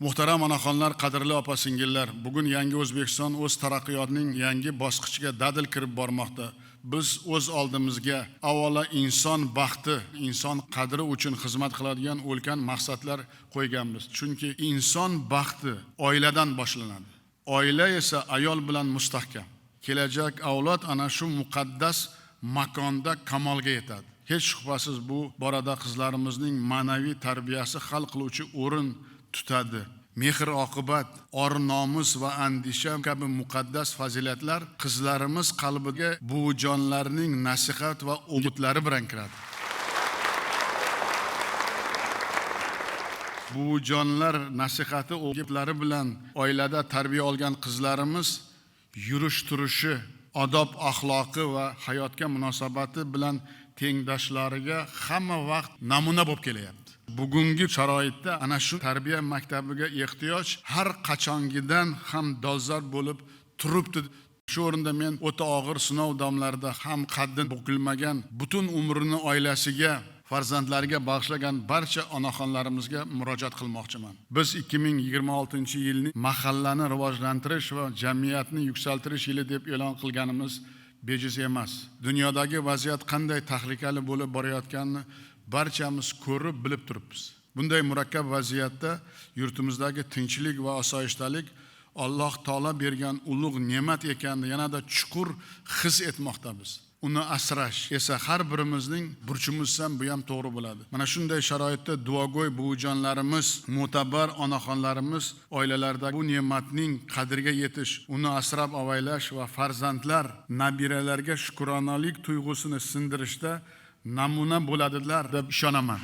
Muhtaram onaxonlar, qadrli opa-singillar, bugun yangi O'zbekiston o'z taraqqiyotining yangi bosqichiga dadil kirib bormoqda. Biz o'z oldimizga avvalo inson baxti, inson qadri uchun xizmat qiladigan ulkan maqsadlar qo'yganmiz. Chunki inson baxti oiladan boshlanadi. Oila esa ayol bilan mustahkam. Kelajak avlod ana shu muqaddas makonda kamolga yetadi. Hech shubhasiz bu borada qizlarimizning ma'naviy tarbiyasi hal qiluvchi o'rin tutadi. Mehr oqibat, or nomus va andisha kabi muqaddas fazilatlar qizlarimiz qalbiga buvijonlarning nasihat va umidlari bilan kiradi. Buvijonlar nasihati o'gitlari bilan oilada tarbiya olgan qizlarimiz yurish turishi, odob axloqi va hayotga munosabati bilan tengdoshlariga hamma vaqt namuna bo'lib kelyapti. Bugungi sharoitda ana shu tarbiya maktabiga ehtiyoj har qachongidan ham dolzarb bo'lib turibdi. Shu o'rinda men o'ta og'ir sinov damlarida ham qaddi bukilmagan, butun umrini oilasiga, farzandlariga bag'ishlagan barcha onaxonlarimizga murojaat qilmoqchiman. Biz 2026-yilni mahallani rivojlantirish va jamiyatni yuksaltirish yili deb e'lon qilganimiz bejiz emas. Dunyodagi vaziyat qanday tahlikali bo'lib borayotganini barchamiz ko'rib bilib turibmiz. Bunday murakkab vaziyatda yurtimizdagi tinchlik va osoyishtalik Alloh taolo bergan ulug' ne'mat ekanini yanada chuqur his etmoqdamiz. Uni asrash esa har birimizning burchimiz ham bu ham to'g'ri bo'ladi. Mana shunday sharoitda duogo'y buvijonlarimiz, mo'tabar onaxonlarimiz oilalarda bu ne'matning qadriga yetish, uni asrab avaylash va farzandlar, nabiralarga shukronalik tuyg'usini sindirishda namuna bo'ladilar deb ishonaman.